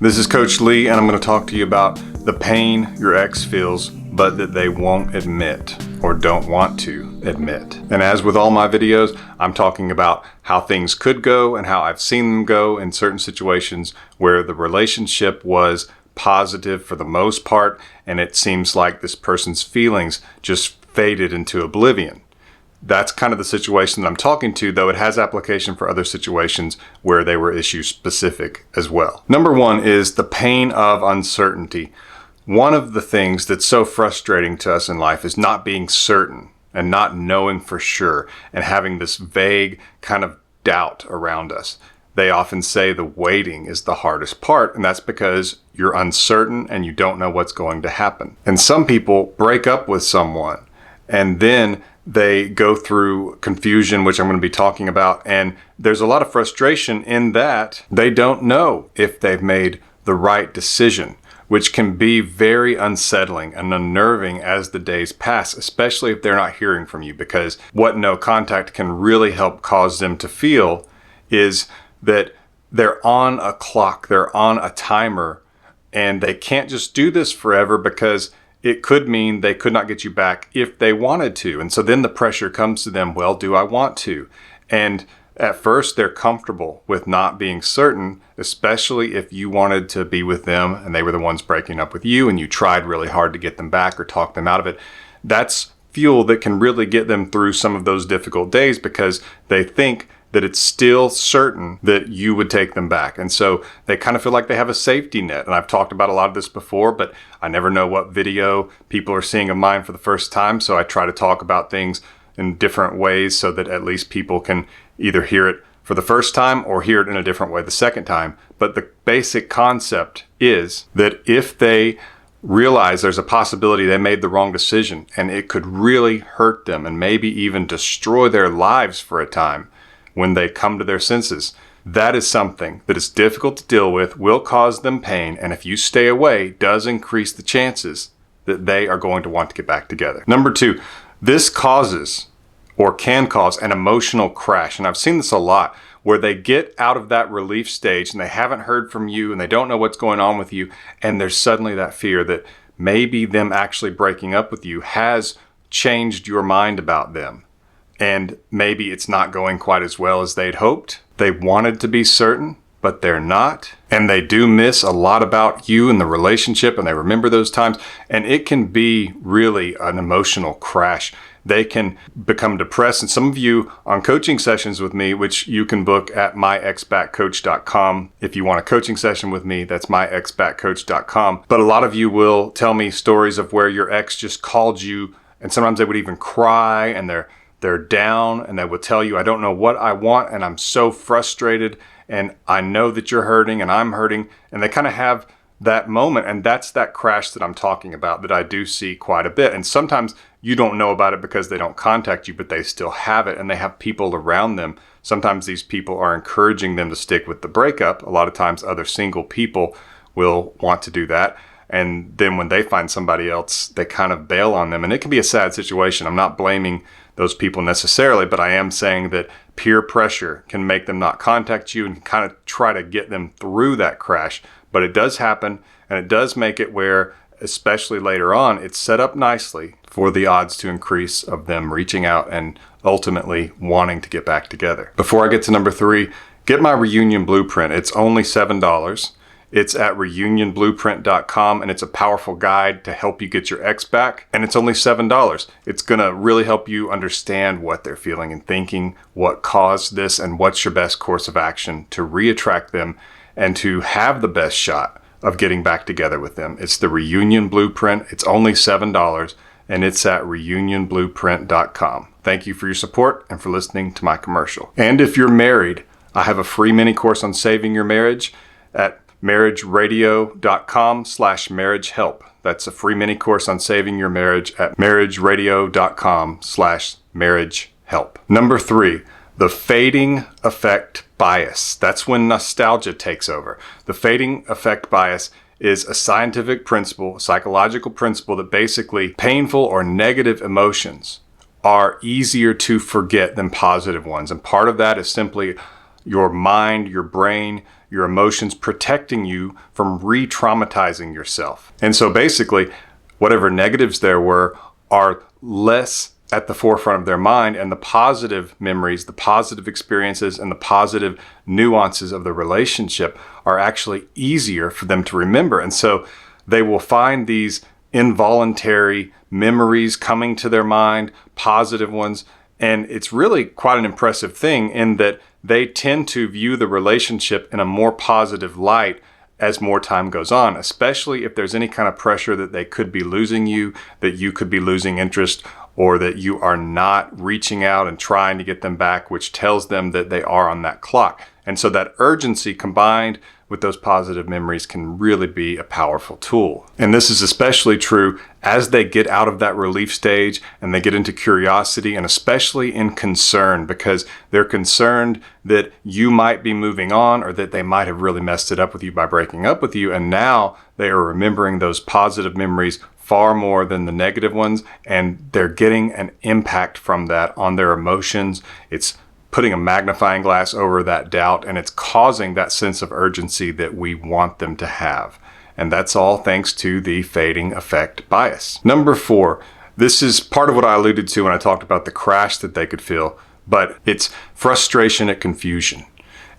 This is Coach Lee, and I'm going to talk to you about the pain your ex feels, but that they won't admit or don't want to admit. And as with all my videos, I'm talking about how things could go and how I've seen them go in certain situations where the relationship was positive for the most part, and it seems like this person's feelings just faded into oblivion. That's kind of the situation that I'm talking to, though it has application for other situations where they were issue specific as well. Number one is the pain of uncertainty. One of the things that's so frustrating to us in life is not being certain and not knowing for sure and having this vague kind of doubt around us. They often say the waiting is the hardest part, and that's because you're uncertain and you don't know what's going to happen. And some people break up with someone and then they go through confusion, which I'm going to be talking about. And there's a lot of frustration in that they don't know if they've made the right decision, which can be very unsettling and unnerving as the days pass, especially if they're not hearing from you, because what no contact can really help cause them to feel is that they're on a clock, they're on a timer, and they can't just do this forever because it could mean they could not get you back if they wanted to. And so then the pressure comes to them, well, do I want to? And at first they're comfortable with not being certain, especially if you wanted to be with them and they were the ones breaking up with you and you tried really hard to get them back or talk them out of it. That's fuel that can really get them through some of those difficult days because they think that it's still certain that you would take them back. And so they kind of feel like they have a safety net. And I've talked about a lot of this before, but I never know what video people are seeing of mine for the first time. So I try to talk about things in different ways so that at least people can either hear it for the first time or hear it in a different way the second time. But the basic concept is that if they realize there's a possibility they made the wrong decision and it could really hurt them and maybe even destroy their lives for a time, when they come to their senses, that is something that is difficult to deal with, will cause them pain, and if you stay away, does increase the chances that they are going to want to get back together. Number two, this causes or can cause an emotional crash, and I've seen this a lot, where they get out of that relief stage and they haven't heard from you and they don't know what's going on with you, and there's suddenly that fear that maybe them actually breaking up with you has changed your mind about them. And maybe it's not going quite as well as they'd hoped. They wanted to be certain, but they're not. And they do miss a lot about you and the relationship, and they remember those times. And it can be really an emotional crash. They can become depressed. And some of you on coaching sessions with me, which you can book at myexbackcoach.com. If you want a coaching session with me, that's myexbackcoach.com. But a lot of you will tell me stories of where your ex just called you, and sometimes they would even cry, and they're down, and they will tell you, I don't know what I want, and I'm so frustrated, and I know that you're hurting, and I'm hurting, and they kind of have that moment, and that's that crash that I'm talking about that I do see quite a bit. And sometimes you don't know about it because they don't contact you, but they still have it, and they have people around them. Sometimes these people are encouraging them to stick with the breakup. A lot of times other single people will want to do that. And then when they find somebody else, they kind of bail on them. And it can be a sad situation. I'm not blaming those people necessarily, but I am saying that peer pressure can make them not contact you and kind of try to get them through that crash. But it does happen, and it does make it where, especially later on, it's set up nicely for the odds to increase of them reaching out and ultimately wanting to get back together. Before I get to number three, get my reunion blueprint. It's only $7. It's at reunionblueprint.com, and it's a powerful guide to help you get your ex back, and it's only $7. It's going to really help you understand what they're feeling and thinking, what caused this, and what's your best course of action to reattract them and to have the best shot of getting back together with them. It's the Reunion Blueprint. It's only $7, and it's at reunionblueprint.com. Thank you for your support and for listening to my commercial. And if you're married, I have a free mini course on saving your marriage at marriageradio.com/marriagehelp. That's a free mini course on saving your marriage at marriageradio.com/marriagehelp. Number three, the fading effect bias. That's when nostalgia takes over. The fading effect bias is a scientific principle, a psychological principle that basically painful or negative emotions are easier to forget than positive ones. And part of that is simply your mind, your brain, your emotions protecting you from re-traumatizing yourself. And so basically, whatever negatives there were are less at the forefront of their mind, and the positive memories, the positive experiences, and the positive nuances of the relationship are actually easier for them to remember. And so they will find these involuntary memories coming to their mind, positive ones. And it's really quite an impressive thing in that they tend to view the relationship in a more positive light as more time goes on, especially if there's any kind of pressure that they could be losing you, that you could be losing interest, or that you are not reaching out and trying to get them back, which tells them that they are on that clock. And so that urgency combined with those positive memories can really be a powerful tool. And this is especially true as they get out of that relief stage and they get into curiosity, and especially in concern, because they're concerned that you might be moving on or that they might have really messed it up with you by breaking up with you. And now they are remembering those positive memories far more than the negative ones, and they're getting an impact from that on their emotions. It's putting a magnifying glass over that doubt, and it's causing that sense of urgency that we want them to have. And that's all thanks to the fading effect bias. Number 4, this is part of what I alluded to when I talked about the crash that they could feel, but it's frustration at confusion.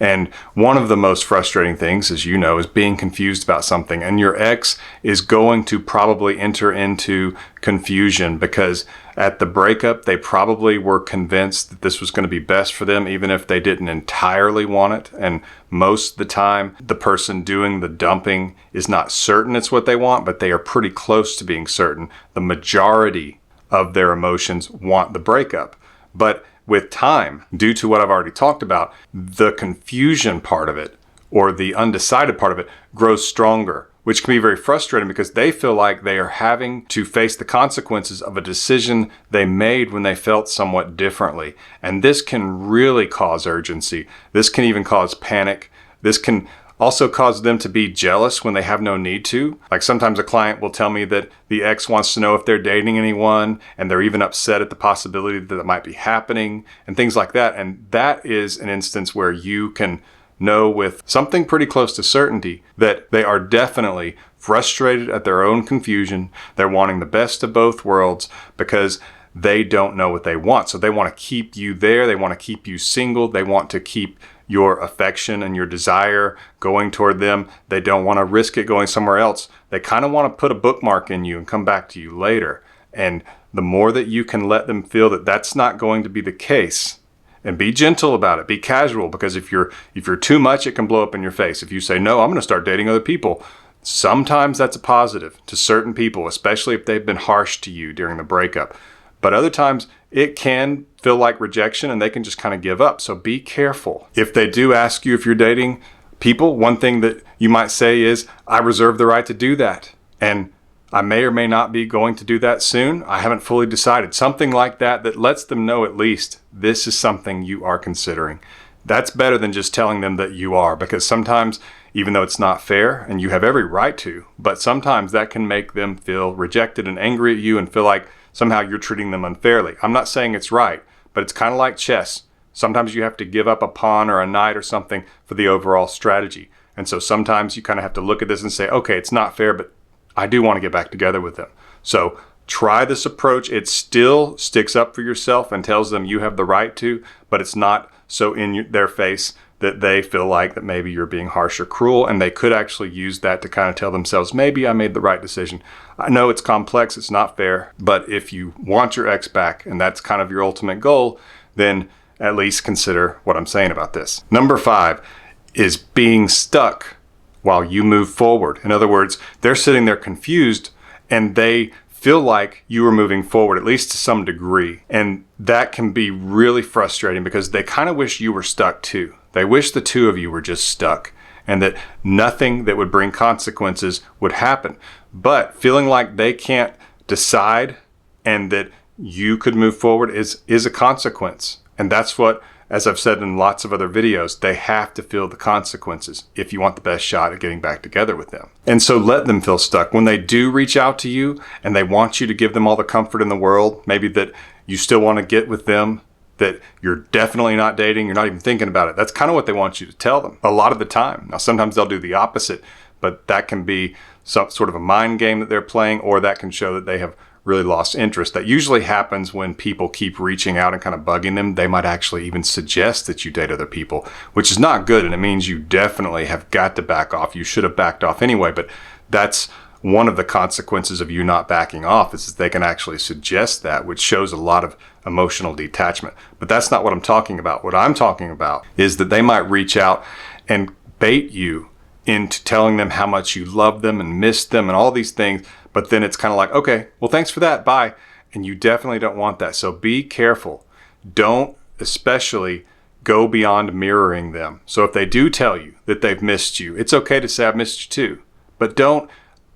And one of the most frustrating things, as you know, is being confused about something. And your ex is going to probably enter into confusion because at the breakup, they probably were convinced that this was going to be best for them, even if they didn't entirely want it. And most of the time, the person doing the dumping is not certain it's what they want, but they are pretty close to being certain. The majority of their emotions want the breakup. But with time, due to what I've already talked about, the confusion part of it, or the undecided part of it, grows stronger, which can be very frustrating because they feel like they are having to face the consequences of a decision they made when they felt somewhat differently. And this can really cause urgency. This can even cause panic. This can also cause them to be jealous when they have no need to. Like sometimes a client will tell me that the ex wants to know if they're dating anyone, and they're even upset at the possibility that it might be happening and things like that. And that is an instance where you can know with something pretty close to certainty that they are definitely frustrated at their own confusion. They're wanting the best of both worlds because they don't know what they want. So they want to keep you there. They want to keep you single. They want to keep your affection and your desire going toward them. They don't want to risk it going somewhere else. They kind of want to put a bookmark in you and come back to you later. And the more that you can let them feel that that's not going to be the case, and be gentle about it, be casual, because if you're too much, it can blow up in your face. If you say, no, I'm going to start dating other people, sometimes that's a positive to certain people, especially if they've been harsh to you during the breakup. But other times it can feel like rejection and they can just kind of give up. So be careful. If they do ask you if you're dating people, one thing that you might say is, I reserve the right to do that. And I may or may not be going to do that soon. I haven't fully decided. Something like that that lets them know at least this is something you are considering. That's better than just telling them that you are, because sometimes, even though it's not fair and you have every right to, but sometimes that can make them feel rejected and angry at you and feel like somehow you're treating them unfairly. I'm not saying it's right, but it's kind of like chess. Sometimes you have to give up a pawn or a knight or something for the overall strategy. And so sometimes you kind of have to look at this and say, okay, it's not fair, but I do want to get back together with them. So try this approach. It still sticks up for yourself and tells them you have the right to, but it's not so in their face that they feel like that maybe you're being harsh or cruel, and they could actually use that to kind of tell themselves, maybe I made the right decision. I know it's complex, it's not fair, but if you want your ex back and that's kind of your ultimate goal, then at least consider what I'm saying about this. Number 5 is being stuck while you move forward. In other words, they're sitting there confused and they feel like you are moving forward, at least to some degree. And that can be really frustrating because they kind of wish you were stuck too. They wish the two of you were just stuck and that nothing that would bring consequences would happen. But feeling like they can't decide and that you could move forward is a consequence. And that's what, as I've said in lots of other videos, they have to feel the consequences if you want the best shot at getting back together with them. And so let them feel stuck. When they do reach out to you and they want you to give them all the comfort in the world, maybe that you still want to get with them that you're definitely not dating, you're not even thinking about it. That's kind of what they want you to tell them a lot of the time. Now, sometimes they'll do the opposite, but that can be some sort of a mind game that they're playing, or that can show that they have really lost interest. That usually happens when people keep reaching out and kind of bugging them. They might actually even suggest that you date other people, which is not good, and it means you definitely have got to back off. You should have backed off anyway, but that's one of the consequences of you not backing off, is that they can actually suggest that, which shows a lot of emotional detachment. But that's not what I'm talking about. What I'm talking about is that they might reach out and bait you into telling them how much you love them and miss them and all these things, but then it's kind of like, okay, well, thanks for that, bye. And you definitely don't want that. So be careful. Don't especially go beyond mirroring them. So if they do tell you that they've missed you, it's okay to say, I've missed you too, but don't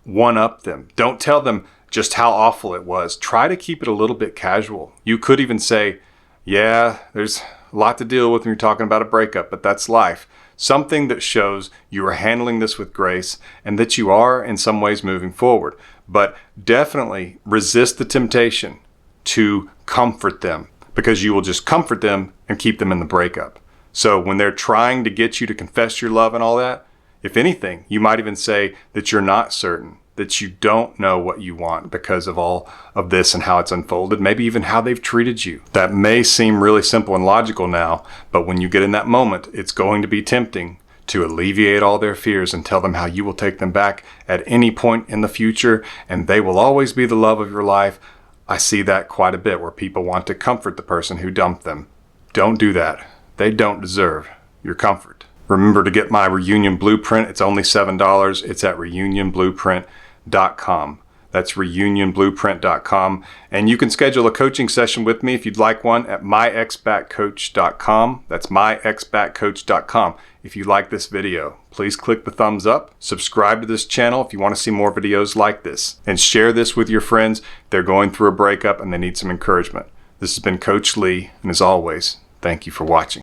one-up them. Don't tell them just how awful it was. Try to keep it a little bit casual. You could even say, yeah, there's a lot to deal with when you're talking about a breakup, but that's life. Something that shows you are handling this with grace and that you are in some ways moving forward. But definitely resist the temptation to comfort them, because you will just comfort them and keep them in the breakup. So when they're trying to get you to confess your love and all that, if anything, you might even say that you're not certain, that you don't know what you want because of all of this and how it's unfolded, maybe even how they've treated you. That may seem really simple and logical now, but when you get in that moment, it's going to be tempting to alleviate all their fears and tell them how you will take them back at any point in the future, and they will always be the love of your life. I see that quite a bit, where people want to comfort the person who dumped them. Don't do that. They don't deserve your comfort. Remember to get my reunion blueprint. It's only $7. It's at reunionblueprint.com. That's reunionblueprint.com. And you can schedule a coaching session with me if you'd like one at myexbackcoach.com. That's myexbackcoach.com. If you like this video, please click the thumbs up, subscribe to this channel if you want to see more videos like this, and share this with your friends. They're going through a breakup and they need some encouragement. This has been Coach Lee, and as always, thank you for watching.